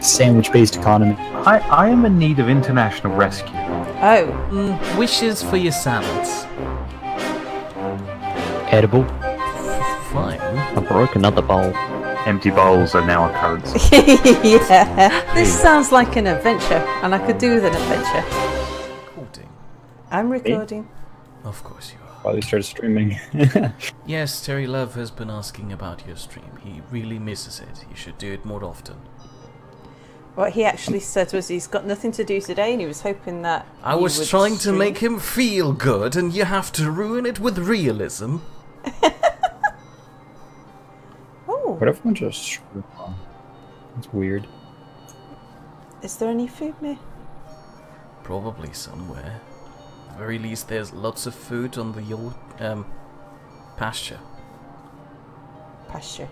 sandwich-based economy. I am in need of international rescue. Oh. Wishes for your salads. Edible. Fine. I broke another bowl. Empty bowls are now a currency. Yeah. This sounds like an adventure, and I could do with an adventure. Recording. I'm recording. Of course you are. While we started streaming. Yes, Terry Love has been asking about your stream. He really misses it. You should do it more often. What he actually said was he's got nothing to do today, and he was hoping that I was trying to make him feel good, and you have to ruin it with realism. Oh. What if everyone just... That's weird. Is there any food near? Probably somewhere. At the very least, there's lots of food on the pasture. Pasture.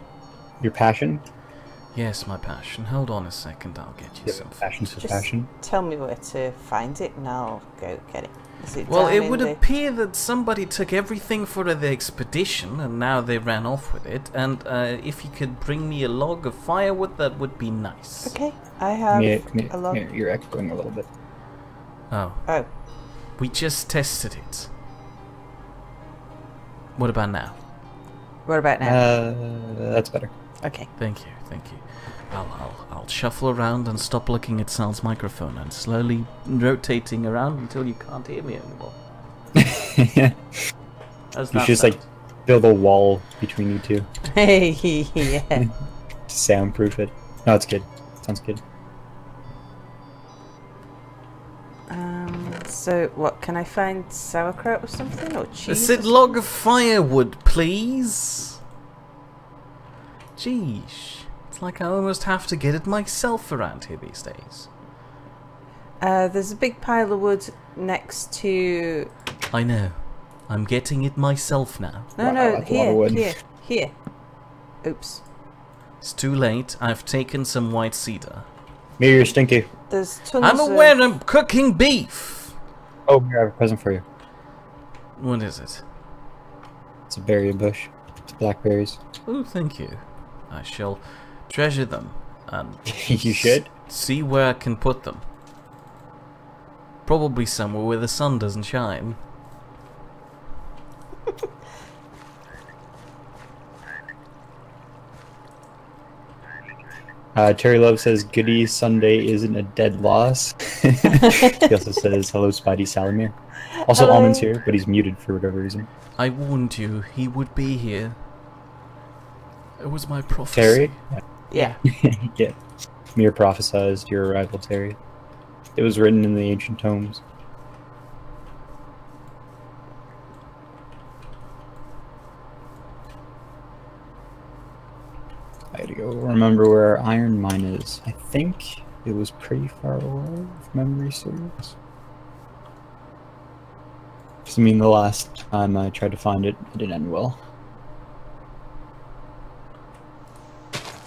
Your passion? Yes, my passion. Hold on a second, I'll get you some Passion food. for passion? Tell me where to find it, and I'll go get it. Is it Well, down it in would the... appear that somebody took everything for the expedition, and now they ran off with it. And if you could bring me a log of firewood, that would be nice. Okay, I have a log. You're echoing a little bit. Oh. Oh. We just tested it. What about now? What about now? That's better. Okay. Thank you, thank you. I'll shuffle around and stop looking at Sal's microphone and slowly rotating around until you can't hear me anymore. You should just like build a wall between you two. Hey, yeah. Soundproof it. No, it's good. Sounds good. So what, can I find sauerkraut or something, or cheese? I said log of firewood, please. Jeesh. It's like I almost have to get it myself around here these days. There's a big pile of wood next to... I know. I'm getting it myself now. No, Wow, no, that's a lot of wood. here. Oops. It's too late. I've taken some white cedar. Me, you're stinky. There's tons I'm aware I'm cooking beef. Oh, here, I have a present for you. What is it? It's a berry bush. It's blackberries. Oh, thank you. I shall treasure them and You should. see where I can put them. Probably somewhere where the sun doesn't shine. Terry Love says, Goody Sunday isn't a dead loss. He also says, hello, Spidey Salamir. Also, Hello. Almond's here, but he's muted for whatever reason. I warned you, he would be here. It was my prophecy. Terry? Yeah. Yeah. Mir prophesized your arrival, Terry. It was written in the ancient tomes. I gotta go remember where our iron mine is. I think it was pretty far away, if memory serves. I mean, the last time I tried to find it, it didn't end well.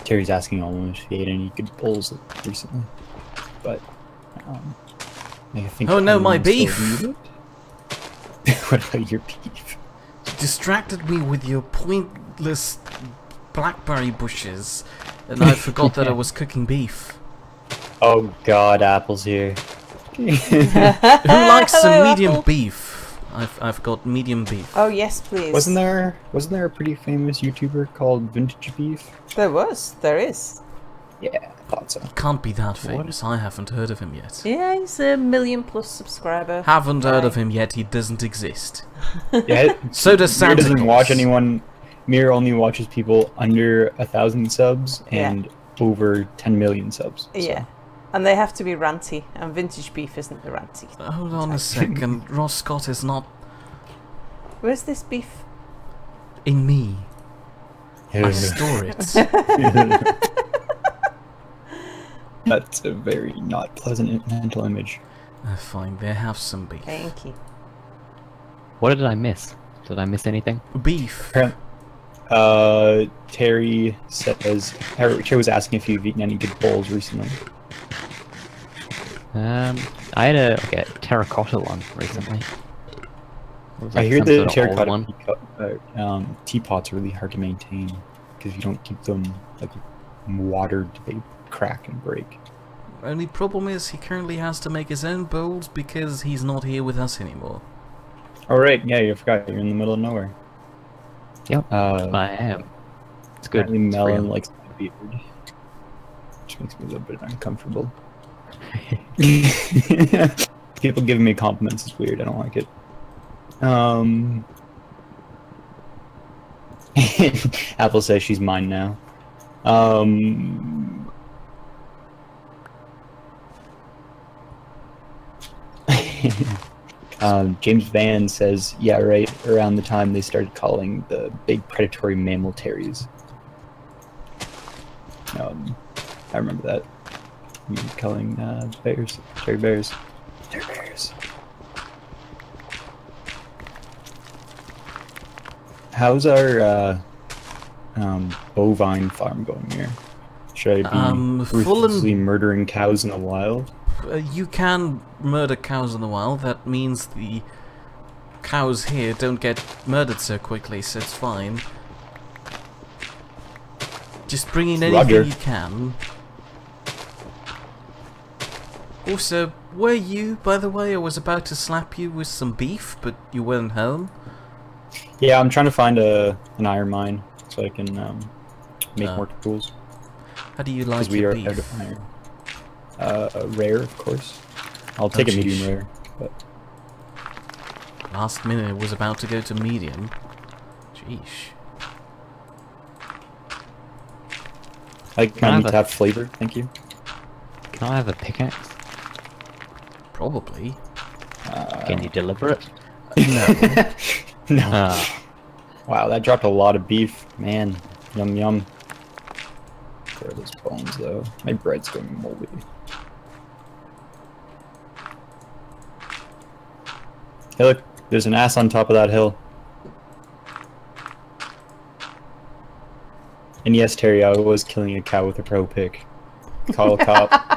Terry's asking almost if he ate any good bowls recently, but I think. Oh no, my Almond still beef! muted. What about your beef? You distracted me with your pointless blackberry bushes, and I forgot that I was cooking beef. Oh God, Apple's here. Who likes some Hello, medium Apple. beef? I've got medium beef. Oh, yes, please. Wasn't there a pretty famous YouTuber called Vintage Beef? There is. Yeah, I thought so. Can't be that famous. I haven't heard of him yet. Yeah, he's a 1 million+ subscriber. Haven't heard of him yet. He doesn't exist. Yeah, So does Mir Santa doesn't Claus. watch anyone. Mir only watches people under 1,000 subs and over 10 million subs. So. Yeah. And they have to be ranty, and Vintage Beef isn't the ranty. Hold on a second. Ross Scott is not Where's this beef? in me. I store it. That's a very not pleasant mental image. Fine, they have some beef. Thank you. What did I miss? Did I miss anything? Beef. Terry says, Terry was asking if you've eaten any good bowls recently. I had a terracotta one recently. It was I like hear some the sort of old terracotta teapots are really hard to maintain because you don't keep them like watered, they crack and break. Only problem is he currently has to make his own bowls because he's not here with us anymore. Oh right, yeah, you forgot you're in the middle of nowhere. Yep, I am. It's good. Apparently It's Melon real. likes my beard, which makes me a little bit uncomfortable. People giving me compliments is weird. I don't like it. Apple says she's mine now. James Van says, yeah, right around the time they started calling the big predatory mammal terries. I remember that. Calling bears, cherry bears. Cherry bears. How's our bovine farm going here? Should I be ruthlessly murdering cows in the wild? You can murder cows in the wild. That means the cows here don't get murdered so quickly, so it's fine. Just bring in anything you can. Also, were you, by the way? I was about to slap you with some beef, but you weren't home. Yeah, I'm trying to find an iron mine so I can make more tools. How do you like we your are beef? out of iron. Rare, of course. I'll take a medium rare. But... Last minute, it was about to go to medium. Jeesh. I like mine to have flavor, thank you. Can I have a pickaxe? Probably. Can you deliver it? No. No. Wow, that dropped a lot of beef. Man, yum yum. Where are those bones though? My bread's going moldy. Hey look, there's an ass on top of that hill. And yes, Terry, I was killing a cow with a pro pick. Call a cop.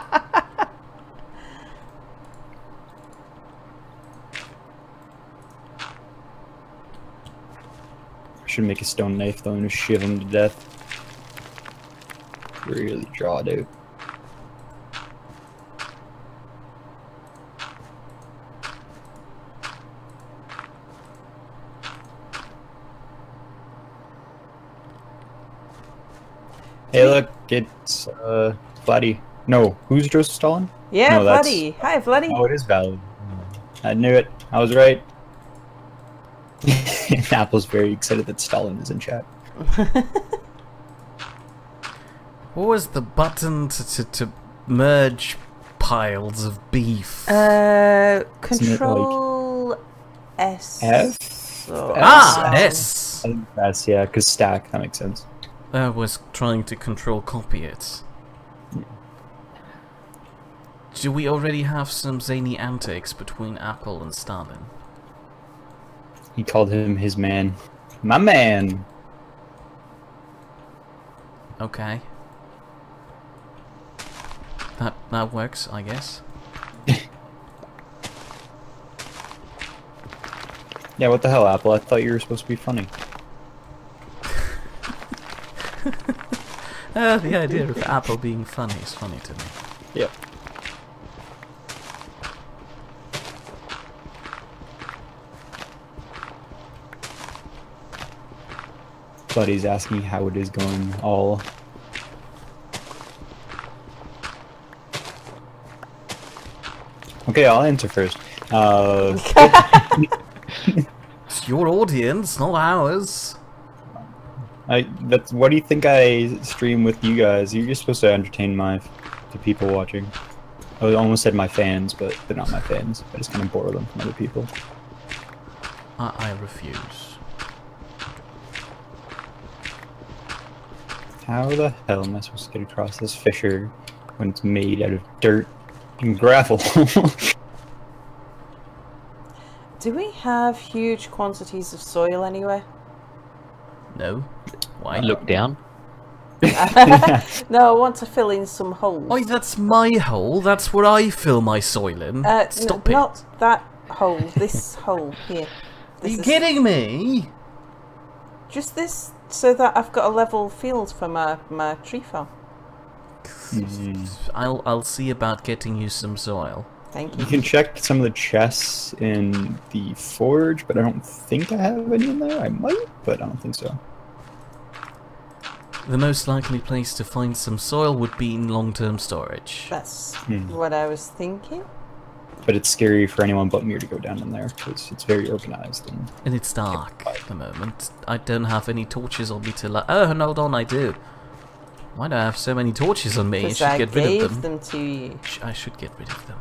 Should make a stone knife though and just shiv him to death. Really draw it out. Hey look, it's Vladdy. No, who's Joseph Stalin? Yeah, no, Vladdy. Hi, Vladdy. Oh, it is Vladdy. I knew it. I was right. Apple's very excited that Stalin is in chat. What was the button to merge piles of beef? Control S. F? S! I think that's, yeah, because stack, that makes sense. I was trying to control copy it. Do we already have some zany antics between Apple and Stalin? He called him his man. My man! Okay. That works, I guess. Yeah, what the hell, Apple? I thought you were supposed to be funny. The idea of Apple being funny is funny to me. Yep. Buddy's asking how it is going all. Okay, I'll answer first. It's your audience, not ours. That's what do you think I stream with you guys? You're just supposed to entertain the people watching. I almost said my fans, but they're not my fans. I just kind of borrow them from other people. I refuse. How the hell am I supposed to get across this fissure when it's made out of dirt and gravel? Do we have huge quantities of soil anywhere? No. Why? Look down. No, I want to fill in some holes. Oh, that's my hole. That's where I fill my soil in. Stop it. Not that hole. This hole here. Are you kidding me? Just this, so that I've got a level field for my tree farm. I'll see about getting you some soil. Thank You you. can check some of the chests in the forge, but I don't think I have any in there. I might, but I don't think so. The most likely place to find some soil would be in long-term storage. That's what I was thinking. But it's scary for anyone but me to go down in there, because it's very urbanized. And it's dark at the moment. I don't have any torches on me to light. Oh, hold on, I do. Why do I have so many torches on me? I Because should I get rid gave of them. them to you. I should get rid of them.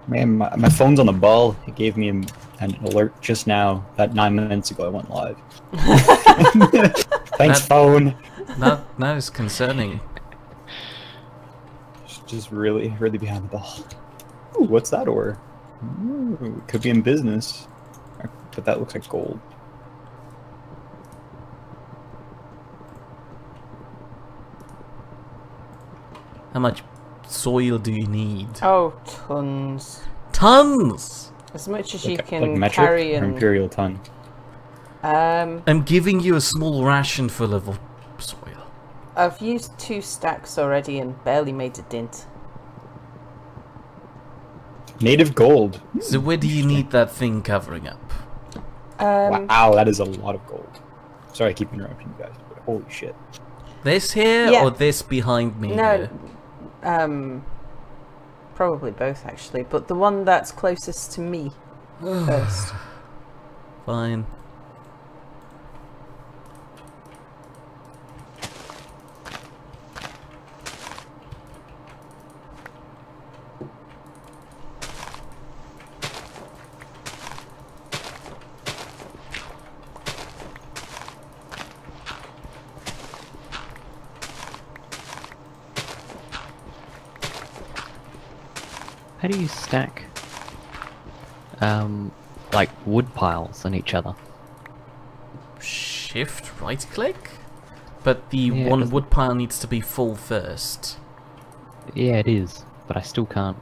Man, my phone's on the ball. It gave me an alert just now that 9 minutes ago I went live. Thanks, phone. That is concerning. Just really behind the ball. Ooh, what's that ore? Ooh, it could be in business. But that looks like gold. How much soil do you need? Oh, tons. Tons! As much as you Like can metric carry or and... imperial ton? I'm giving you a small ration full of soil. I've used 2 stacks already and barely made a dent. Native gold. So where do you need that thing covering up? Wow, that is a lot of gold. Sorry I keep interrupting you guys, but holy shit. This here Yeah. or this behind me No, here? Probably both actually, but the one that's closest to me first. Fine. How do you stack, like wood piles on each other? Shift right click? But the Yeah, one doesn't- wood pile needs to be full first. Yeah, it is, but I still can't.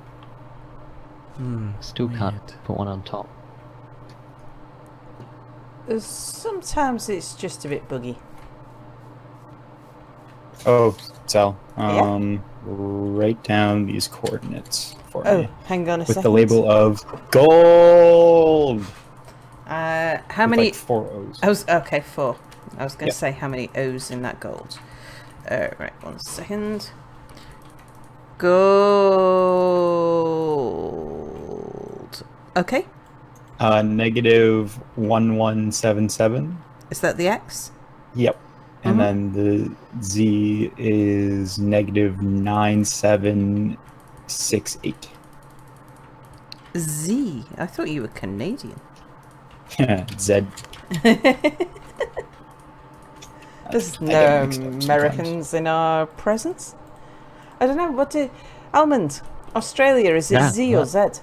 Still weird. can't put one on top. Sometimes it's just a bit buggy. Oh, Sal. Yeah? Write down these coordinates for Oh, me. hang on a With second. the label of gold! How With many... like 4 O's. O's? Okay, 4. I was going to Yeah. say how many O's in that gold. Right, 1 second. Gold. Okay. Negative 1177. Is that the X? Yep. And then the Z is negative 9768. Z. I thought you were Canadian. Z. There's I no get mixed up sometimes. Americans in our presence. I don't know. What do... Almond. Australia, is it Yeah, Z yeah. or Z?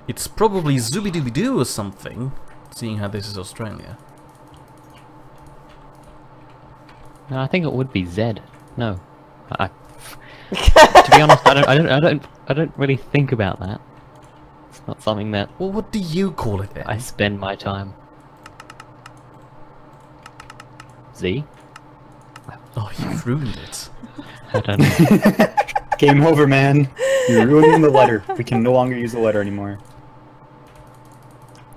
It's probably Zooby-Dooby-Doo or something, seeing how this is Australia. No, I think it would be Z. No, to be honest, I don't really think about that. It's not something that Well, what do you call it then? I spend my time. Z? Oh, you've ruined it. I don't know. Game over, man. You're ruining the letter. We can no longer use the letter anymore.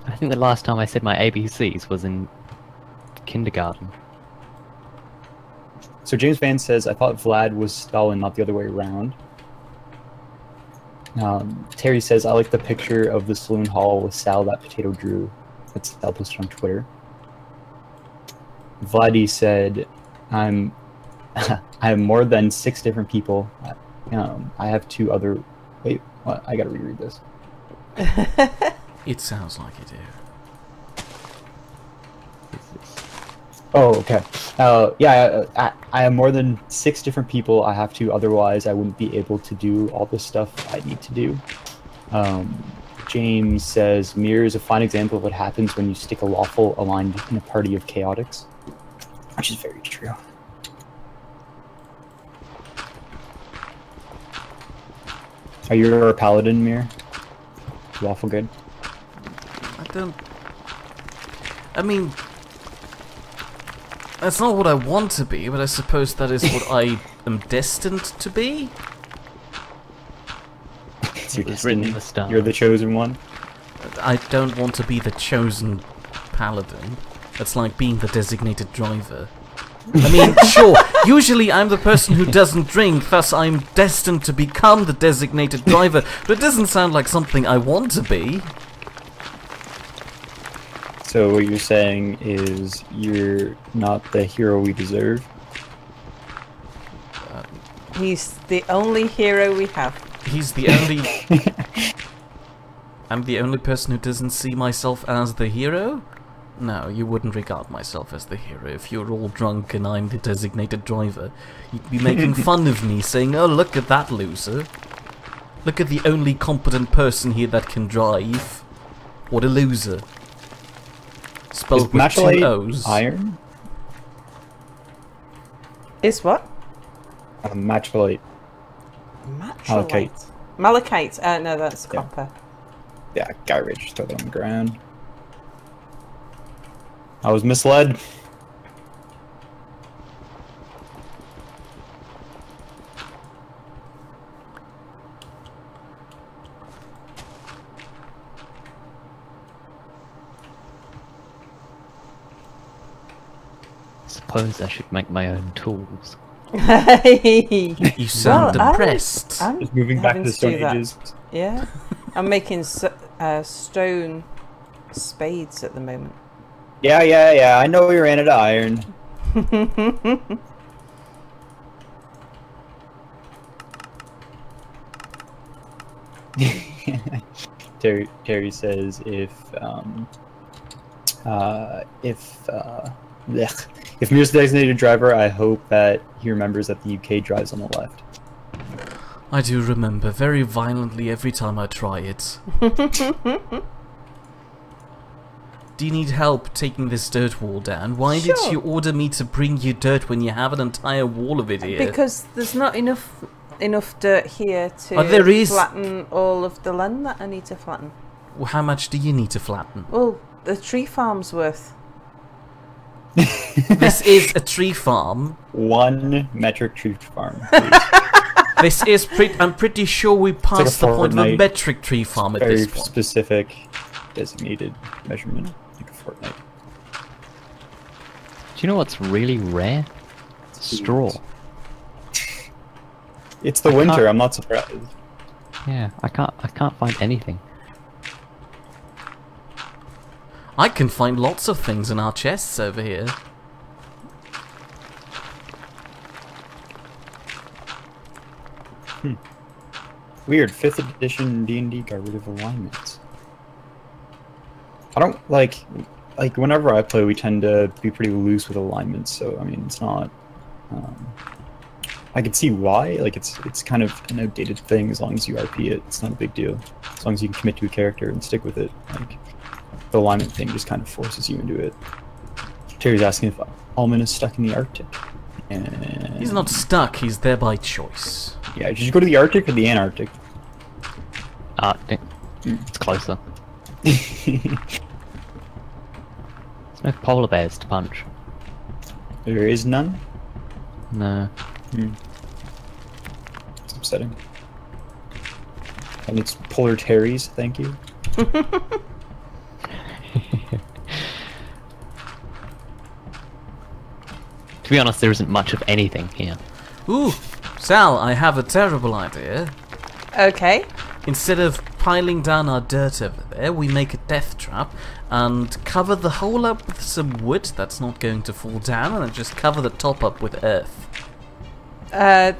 I think the last time I said my ABCs was in kindergarten. So James Van says, I thought Vlad was Stalin, not the other way around. Terry says, I like the picture of the saloon hall with Sal that Potato drew. That's Sal posted on Twitter. Vladdy said, I have more than 6 different people. I have 2 other... Wait, what? I gotta reread this. It sounds like you do. Oh, okay. Yeah, I have more than 6 different people I have to, otherwise I wouldn't be able to do all the stuff I need to do. James says, Mirror is a fine example of what happens when you stick a lawful aligned in a party of chaotics. Which is very true. Are you a paladin, Mirror? Lawful good? I mean... That's not what I want to be, but I suppose that is what I am destined to be? It's your It's written in destiny. the stars. You're the chosen one. I don't want to be the chosen paladin. That's like being the designated driver. I mean, sure, usually I'm the person who doesn't drink, thus I'm destined to become the designated driver, but it doesn't sound like something I want to be. So what you're saying is you're not the hero we deserve? He's the only hero we have. He's the only... I'm the only person who doesn't see myself as the hero? No, you wouldn't regard myself as the hero if you're all drunk and I'm the designated driver. You'd be making fun of me, saying, oh, look at that loser. Look at the only competent person here that can drive. What a loser. Spelled with 2 O's. Iron? Is what? Matchlite. Malachite. Malachite. No, that's Yeah. copper. Yeah, garbage. Just throw it on the ground. I was misled. Suppose I should make my own tools. Hey. You sound Well, depressed. I'm Just moving back to having the to Stone do that. Ages. Yeah, I'm making stone spades at the moment. Yeah. I know we ran out of iron. Terry says if Mir's the designated driver, I hope that he remembers that the UK drives on the left. I do remember very violently every time I try it. Do you need help taking this dirt wall down? Why did Sure. you order me to bring you dirt when you have an entire wall of it here? Because there's not enough dirt here to Oh, there is. flatten all of the land that I need to flatten. Well, how much do you need to flatten? Well, the tree farm's worth. This is a tree farm. 1 metric tree farm. Please. This is I'm pretty sure we passed the point of a Fortnite. metric tree farm at Very this point. specific designated measurement, like a Fortnite. Do you know what's really rare? Straw. It's the I winter. can't- I'm not surprised. Yeah, I can't find anything. I can find lots of things in our chests over here. Weird. 5th edition D&D got rid of alignments. I don't like whenever I play, we tend to be pretty loose with alignments. So I mean, it's not. I can see why. Like it's kind of an outdated thing. As long as you RP it, it's not a big deal. As long as you can commit to a character and stick with it. Like the alignment thing just kind of forces you into it. Terry's asking if Almond is stuck in the Arctic. And He's not stuck, he's there by choice. Yeah, did you go to the Arctic or the Antarctic? It's closer. There's no polar bears to punch. There is none. No. It's upsetting. And it's polar Terry's, thank you. To be honest, there isn't much of anything here. Ooh, Sal, I have a terrible idea. Okay. Instead of piling down our dirt over there, we make a death trap and cover the hole up with some wood that's not going to fall down, and then just cover the top up with earth.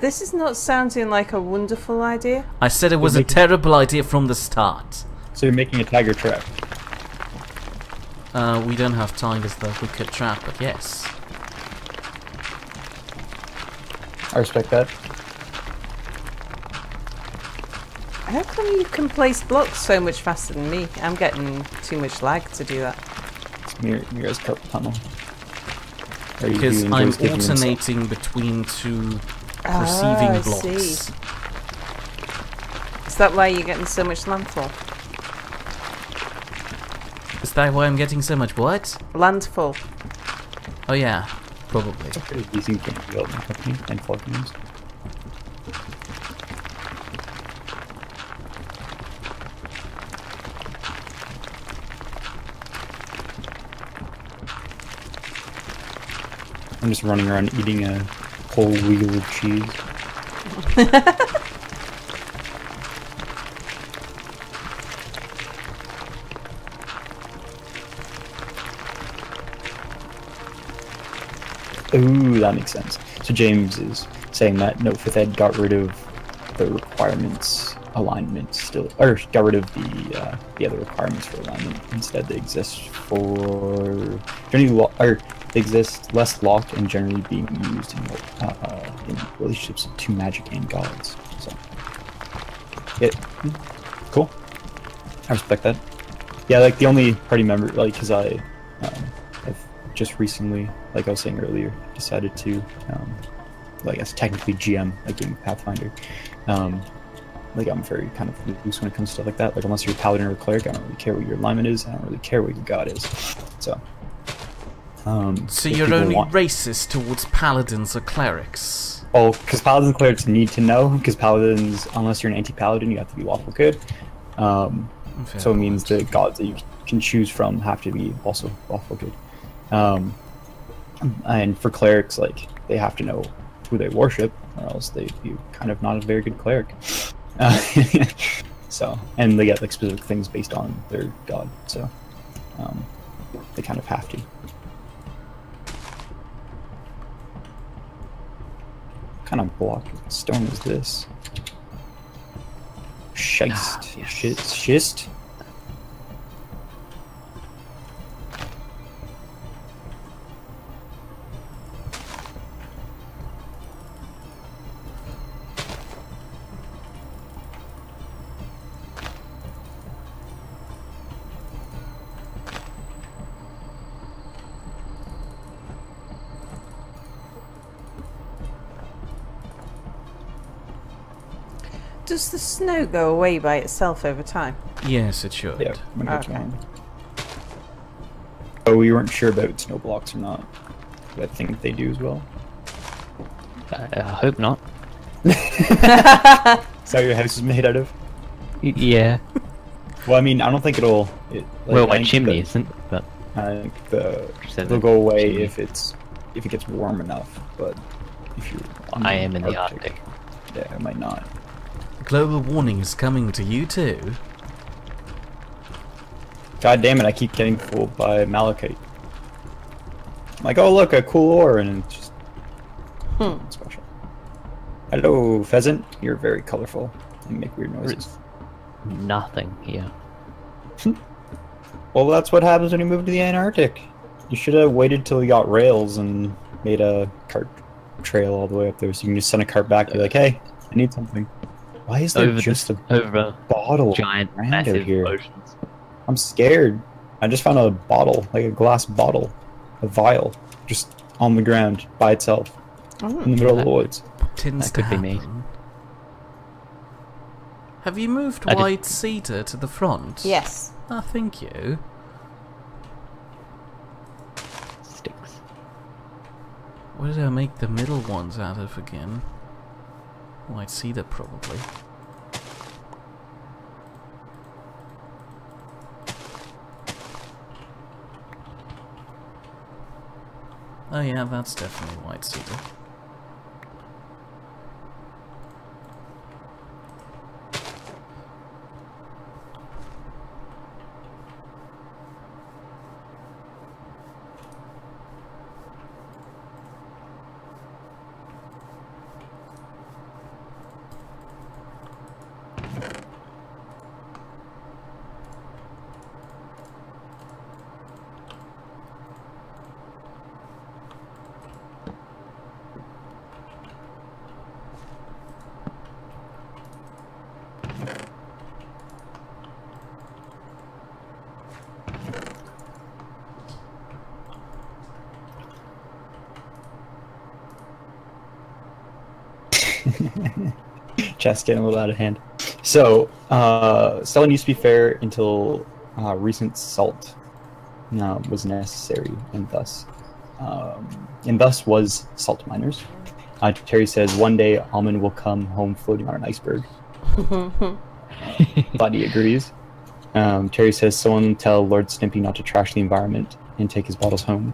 This is not sounding like a wonderful idea. I said it was a terrible idea from the start. So you're making a tiger trap. We don't have tigers that we could trap, but yes. I respect that. How come you can place blocks so much faster than me? I'm getting too much lag to do that. It's Mira's carpal tunnel. Or you Because do I'm enjoy sticking them alternating between two I receiving see. blocks. Is that why you're getting so much landfall? Is that why I'm getting so much what? Landfall. Oh yeah, probably. It's a pretty decent game to build in company and for games. I'm just running around eating a whole wheel of cheese. Ooh, that makes sense. So James is saying that Note 5th Ed got rid of the requirements alignment still, or got rid of the other requirements for alignment. Instead, they exist for generally or they exist less locked and generally being used in relationships to magic and gods. So, yeah, cool. I respect that. Yeah, like the only party member, like, because I've just recently, like I was saying earlier, decided to, like, I guess technically GM, like in Pathfinder. Like, I'm very kind of loose when it comes to stuff like that. Like, unless you're a paladin or a cleric, I don't really care what your alignment is. I don't really care what your god is. So, so you're only racist towards paladins or clerics? Oh, because paladins and clerics need to know. Because paladins, unless you're an anti-paladin, you have to be lawful good. So it means the gods that you can choose from have to be also lawful good. And for clerics, like, they have to know who they worship, or else they'd be kind of not a very good cleric. So, and they get like specific things based on their god, so they kind of have to. What kind of block of stone is this? Schist. Yes. Schist? Does the snow go away by itself over time? Yes, it should. Yeah. Okay. Oh, we weren't sure about snow blocks or not. But I think they do as well. I hope not. Is that what your house is made out of? Yeah. Well, I mean, I don't think it'll. Well, my chimney isn't, but I think they'll go away if it gets warm enough. But if you, I am in the Arctic. Yeah, it might not. Global warning is coming to you too. God damn it! I keep getting fooled by malachite. I'm like, oh look, a cool ore, and it's just special. Hello, pheasant. You're very colorful and make weird noises. Nothing here. Well, that's what happens when you move to the Antarctic. You should have waited till you got rails and made a cart trail all the way up there, so you can just send a cart back and be like, hey, I need something. Why is there just a bottle giant, around massive here? oceans? I'm scared. I just found a bottle, like a glass bottle, a vial, just on the ground by itself in the middle of the woods. Tends That to could be me. happen. Have you moved I did- white cedar to the front? Yes. Ah, thank you. Sticks. What did I make the middle ones out of again? White cedar, probably. Oh yeah, that's definitely white cedar. Chess getting a little out of hand. So, selling used to be fair until recent salt was necessary, and thus was salt miners. Terry says one day Almond will come home floating on an iceberg. Buddy agrees. Terry says someone tell Lord Stimpy not to trash the environment and take his bottles home.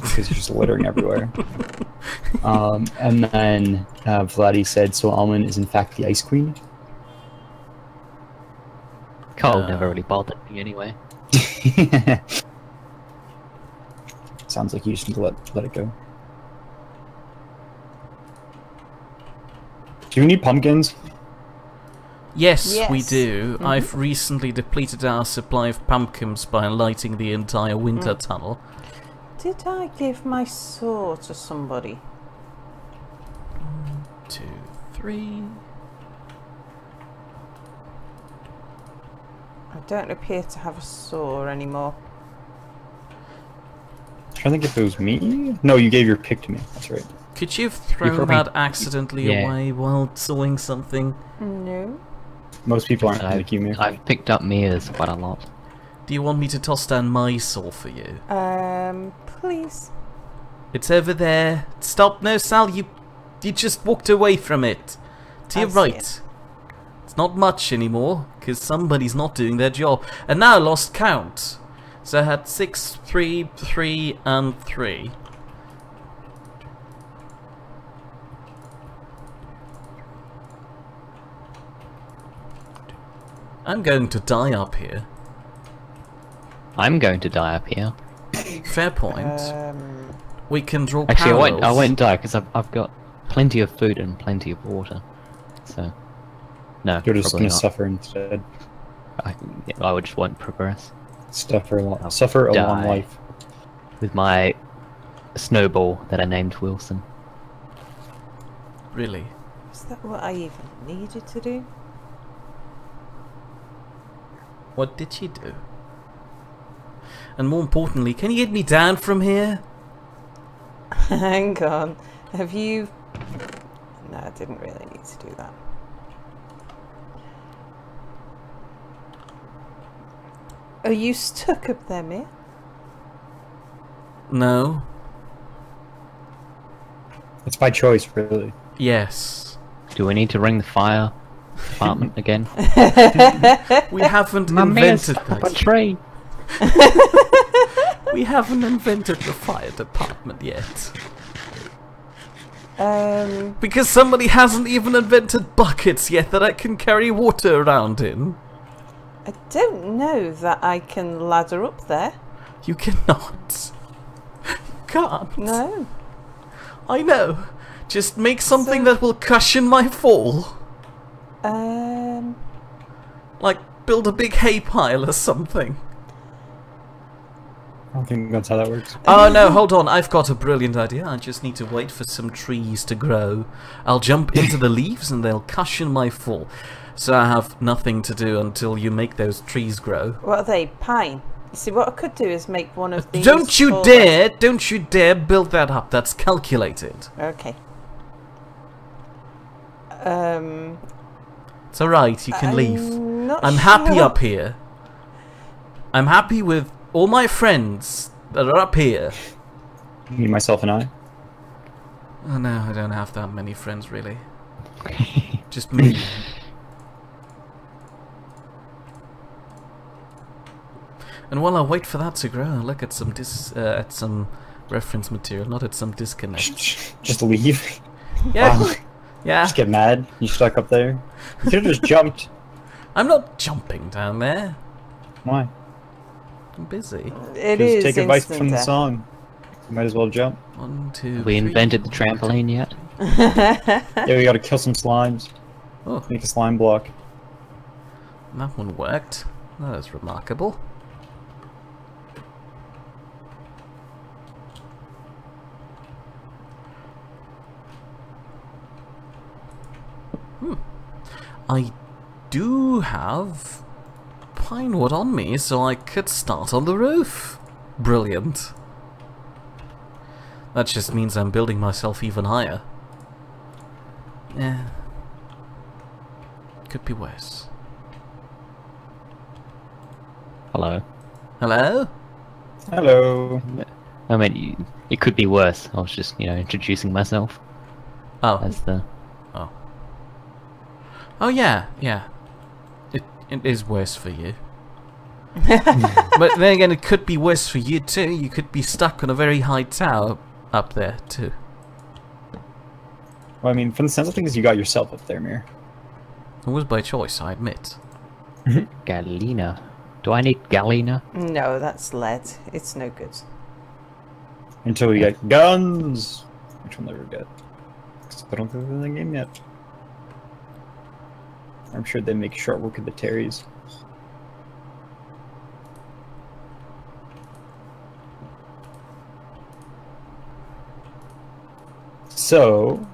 because you're just littering everywhere. And then Vladdy said, so Almond is in fact the Ice Queen? Cold never really bothered me anyway. Sounds like you just need to let it go. Do you need pumpkins? Yes, we Yes. do. I've recently depleted our supply of pumpkins by lighting the entire winter tunnel. Did I give my saw to somebody? 1, 2, 3. I don't appear to have a saw anymore. I'm trying to think if it was me. No, you gave your pick to me. That's right. Could you have thrown probably- that accidentally yeah. away while sawing something? No. Most people aren't like you, I've picked up Mia's quite a lot. Do you want me to toss down my saw for you? Please. It's over there. Stop! No, Sal, you just walked away from it. To your I see right. it. It's not much anymore, because somebody's not doing their job. And now I lost count. So I had 6, 3, 3, and 3. I'm going to die up here. I'm going to die up here. Fair point. We can draw Actually, parallels. I won't die because I've got plenty of food and plenty of water. So, no, You're just probably gonna not. suffer instead. I would just won't progress Suffer a long die. life. with my snowball that I named Wilson. Really? Is that what I even needed to do? What did she do? And more importantly, can you get me down from here? Hang on. Have you... No, I didn't really need to do that. Are you stuck up there, Mia? No. It's by choice, really. Yes. Do we need to ring the fire department again? We haven't Mia's invented up a that. tree. We haven't invented the fire department yet. Because somebody hasn't even invented buckets yet that I can carry water around in. I don't know that I can ladder up there. You cannot. You can't. No. I know. Just make something So- that will cushion my fall. Like build a big hay pile or something. I don't think that's how that works. Oh no, hold on. I've got a brilliant idea. I just need to wait for some trees to grow. I'll jump into the leaves and they'll cushion my fall. So I have nothing to do until you make those trees grow. What are they? Pine? You see, what I could do is make one of these... Don't you for- dare! Don't you dare build that up. That's calculated. Okay. It's alright, you can leave. Not I'm happy sure. up here. I'm happy with all my friends that are up here. Me, myself, and I. Oh no, I don't have that many friends really. Just me. And while I wait for that to grow, I look at some reference material, not at some disconnect. Just leave. Yeah, Wow. yeah. Just get mad. You stuck up there. You could have just jumped. I'm not jumping down there. Why? I'm busy. It Just is take advice instant from the death. song. You might as well jump. 1, 2, Have we 3. invented the trampoline yet? Yeah, we gotta kill some slimes. Oh, Make a slime block. that one worked. That is remarkable. I do have pine wood on me, so I could start on the roof. Brilliant. That just means I'm building myself even higher. Yeah. Could be worse. Hello. Hello? Hello. I mean, it could be worse. I was just, introducing myself Oh. as the... Oh yeah, yeah. It is worse for you. But then again, it could be worse for you too. You could be stuck on a very high tower up there too. Well, I mean, from the sense of things, you got yourself up there, Mir. It was by choice, I admit. Galena. Do I need Galena? No, that's lead. It's no good. Until we get guns, which we'll never get. 'Cause I don't think they're in the game yet. I'm sure they make short work of the Terrys. So,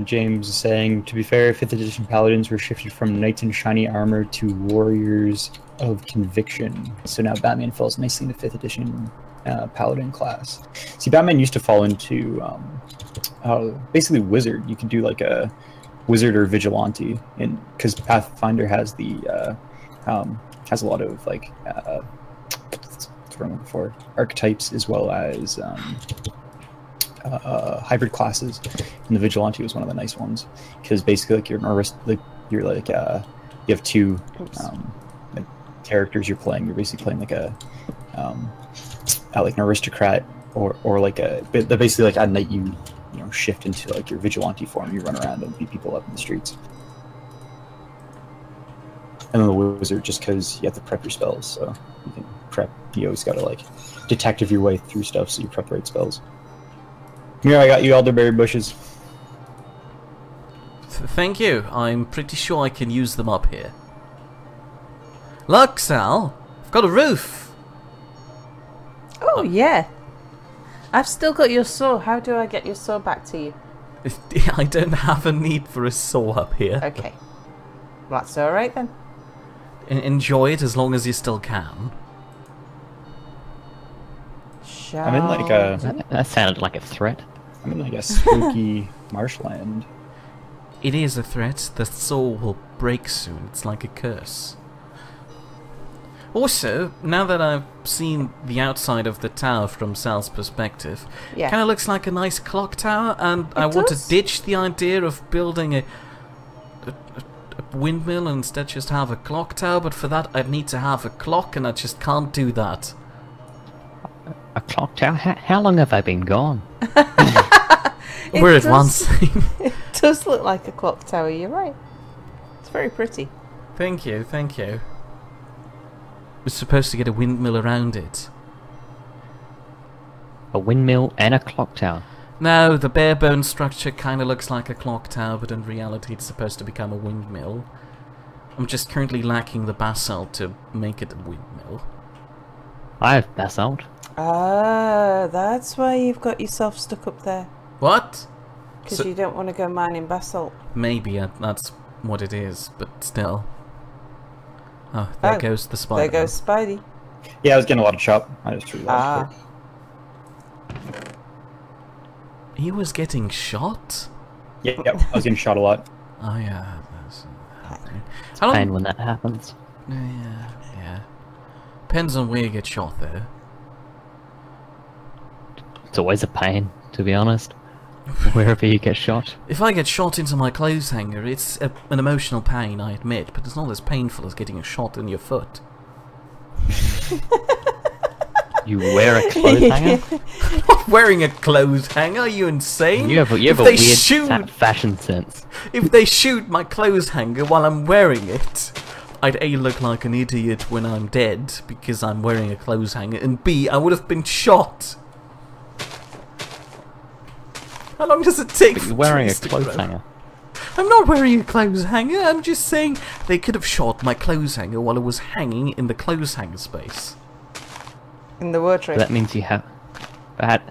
James is saying, to be fair, 5th edition paladins were shifted from knights in shiny armor to warriors of conviction. So now Batman falls nicely into 5th edition paladin class. See, Batman used to fall into basically wizard. You could do like a wizard or vigilante, and because Pathfinder has the has a lot of like what's what I'm looking for, archetypes as well as hybrid classes, and the vigilante was one of the nice ones because basically like you have two like characters you're playing. You're basically playing like like an aristocrat or like they're basically like at night you shift into like your vigilante form. You run around and beat people up in the streets. And then the wizard, just because you have to prep your spells, so you can prep. You always gotta like detective your way through stuff, so you prep the right spells. Here, I got you elderberry bushes. Thank you. I'm pretty sure I can use them up here. Look, Sal! I've got a roof! Oh, yeah. I've still got your saw. How do I get your saw back to you? I don't have a need for a saw up here. Okay. That's alright then. Enjoy it as long as you still can. I'm in like a... That sounded like a threat. I'm in like a spooky marshland. It is a threat. The saw will break soon. It's like a curse. Also, now that I've seen the outside of the tower from Sal's perspective, Yeah. it kind of looks like a nice clock tower, and I want to ditch the idea of building a windmill and instead just have a clock tower, but for that I'd need to have a clock, and I just can't do that. A clock tower? How long have I been gone? We're advancing. It does look like a clock tower, you're right. It's very pretty. Thank you, thank you. We're supposed to get a windmill around it. A windmill and a clock tower. No, the bare bones structure kind of looks like a clock tower, but in reality it's supposed to become a windmill. I'm just currently lacking the basalt to make it a windmill. I have basalt. Ah, that's why you've got yourself stuck up there. What? Because you don't want to go mining basalt. Maybe that's what it is, but still. Oh, there goes the spider. There goes Spidey. Yeah, I was getting a lot of chop. I just threw that. He was getting shot? Yeah, I was getting shot a lot. Oh yeah, that's happening. It's pain when that happens. Yeah. Depends on where you get shot though. It's always a pain, to be honest. Wherever you get shot. If I get shot into my clothes hanger, it's an emotional pain, I admit, but it's not as painful as getting a shot in your foot. You wear a clothes hanger? I'm not wearing a clothes hanger, are you insane? You have a weird fashion sense. If they shoot my clothes hanger while I'm wearing it, I'd A, look like an idiot when I'm dead, because I'm wearing a clothes hanger, and B, I would have been shot. How long does it take But for you're wearing a trees to clothes grow? hanger. I'm not wearing a clothes hanger, I'm just saying they could have shot my clothes hanger while it was hanging in the clothes hanger space. In the wardrobe. That means you have... That...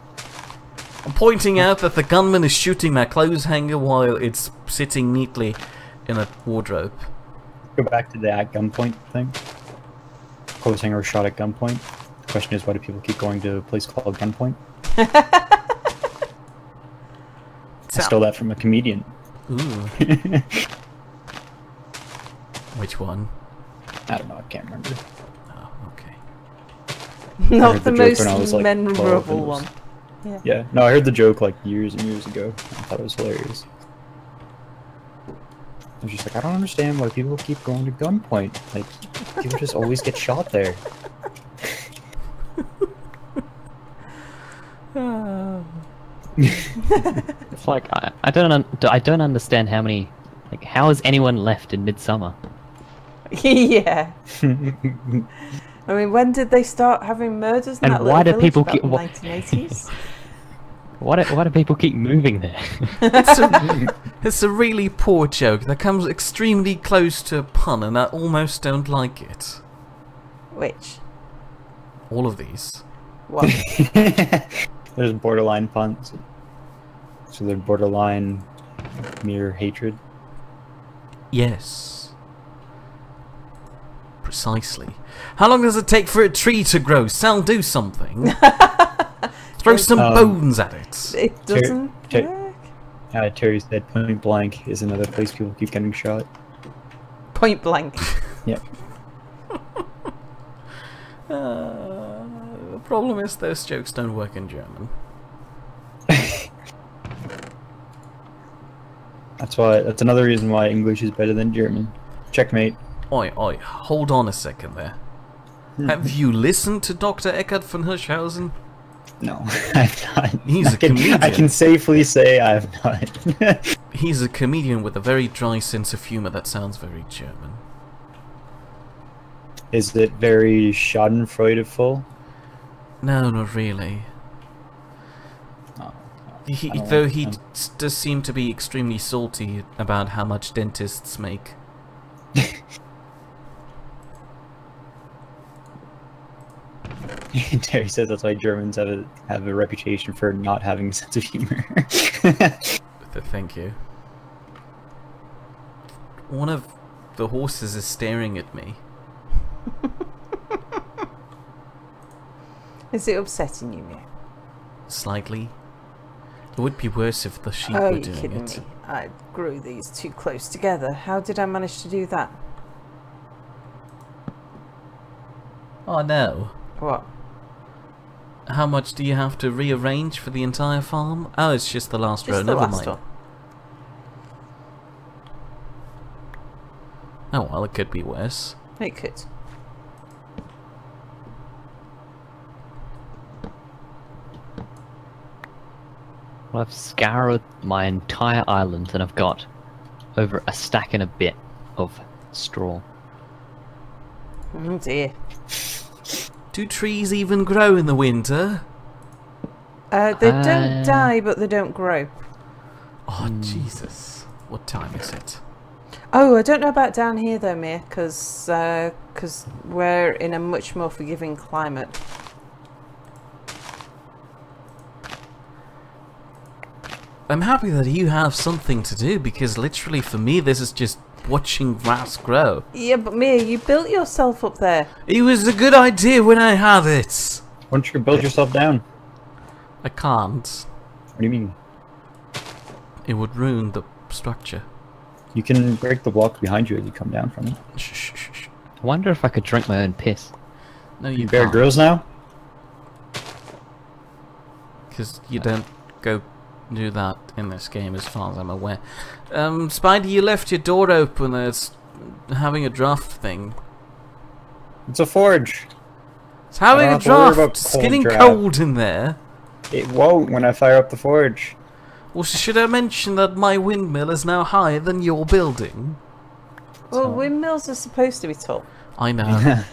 I'm pointing out that the gunman is shooting my clothes hanger while it's sitting neatly in a wardrobe. Go back to the at gunpoint thing. Clothes hanger was shot at gunpoint. The question is, why do people keep going to a place called Gunpoint? I stole that from a comedian. Ooh. Which one? I don't know, I can't remember. Oh, okay. Not the joke most when I was, like, 12 and memorable it was- one. Yeah. Yeah, no, I heard the joke like years and years ago. I thought it was hilarious. I was just like, I don't understand why people keep going to Gunpoint. Like, People just always get shot there. It's like I don't understand how many. Like, how is anyone left in Midsummer? Yeah. I mean, when did they start having murders in And that why little do village? people About keep- the why- 1980s? Why do people keep moving there? It's a really poor joke that comes extremely close to a pun, and I almost don't like it. Which? All of these. What? There's borderline puns. So they're borderline mere hatred. Yes. Precisely. How long does it take for a tree to grow? Sal, do something. Throw some bones at it. It doesn't work. Terry said point blank is another place people keep getting shot. Point blank. Yep. The problem is those jokes don't work in German. That's another reason why English is better than German. Checkmate. Oi, oi, hold on a second there. Have you listened to Dr. Eckhart von Hirschhausen? No, I've not. He's a comedian. I can safely say I have not. He's a comedian with a very dry sense of humor that sounds very German. Is it very schadenfreudevoll? No, not really. Oh, Though he does seem to be extremely salty about how much dentists make. Terry says that's why Germans have a reputation for not having a sense of humor. Thank you. One of the horses is staring at me. Is it upsetting you, Mia? Slightly. It would be worse if the sheep Oh, were you doing kidding it. me? I grew these too close together. How did I manage to do that? Oh no. What? How much do you have to rearrange for the entire farm? Oh, it's just the last row. Just the Never last mind. one. Oh well, it could be worse. It could. Well, I've scoured my entire island and I've got over a stack and a bit of straw. Oh dear. Do trees even grow in the winter? They don't die, but they don't grow. Oh, Jesus. What time is it? Oh, I don't know about down here though, Mia, because we're in a much more forgiving climate. I'm happy that you have something to do, because literally for me this is just watching grass grow. Yeah, but Mia, you built yourself up there. It was a good idea when I had it. Why don't you build yourself down? I can't. What do you mean? It would ruin the structure. You can break the block behind you as you come down from it. Shh, shh, shh, shh. I wonder if I could drink my own piss. No, you Bear can't. Grylls now? Because you don't go do that in this game as far as I'm aware. Spidey, you left your door open. It's having a draft thing. It's a forge. It's having I a don't have to worry about draft. It's getting draft. cold in there. It won't when I fire up the forge. Well, should I mention that my windmill is now higher than your building? Well, windmills are supposed to be tall. I know.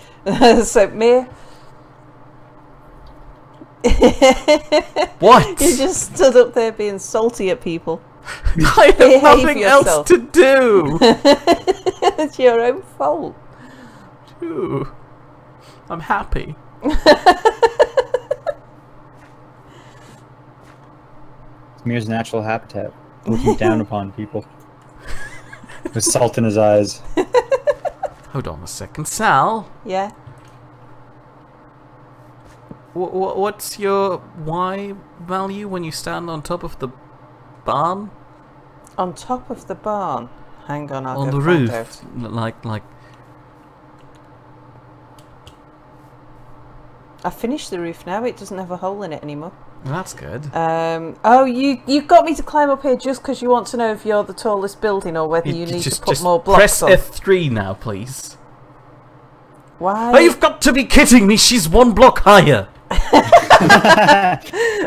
So, Mia... What? You just stood up there being salty at people. I have Behave nothing else yourself. to do. It's your own fault. Ooh. I'm happy. It's Mir's natural habitat. Looking down upon people. With salt in his eyes. Hold on a second, Sal. Yeah? What's your Y value when you stand on top of the barn? On top of the barn. Hang on, I'll On go the find roof? out. Like... I finished the roof now, it doesn't have a hole in it anymore. That's good. Oh, you got me to climb up here just because you want to know if you're the tallest building or whether you need to put more blocks press on. F3 now, please. Why? Oh, you've got to be kidding me! She's 1 block higher!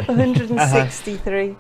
163.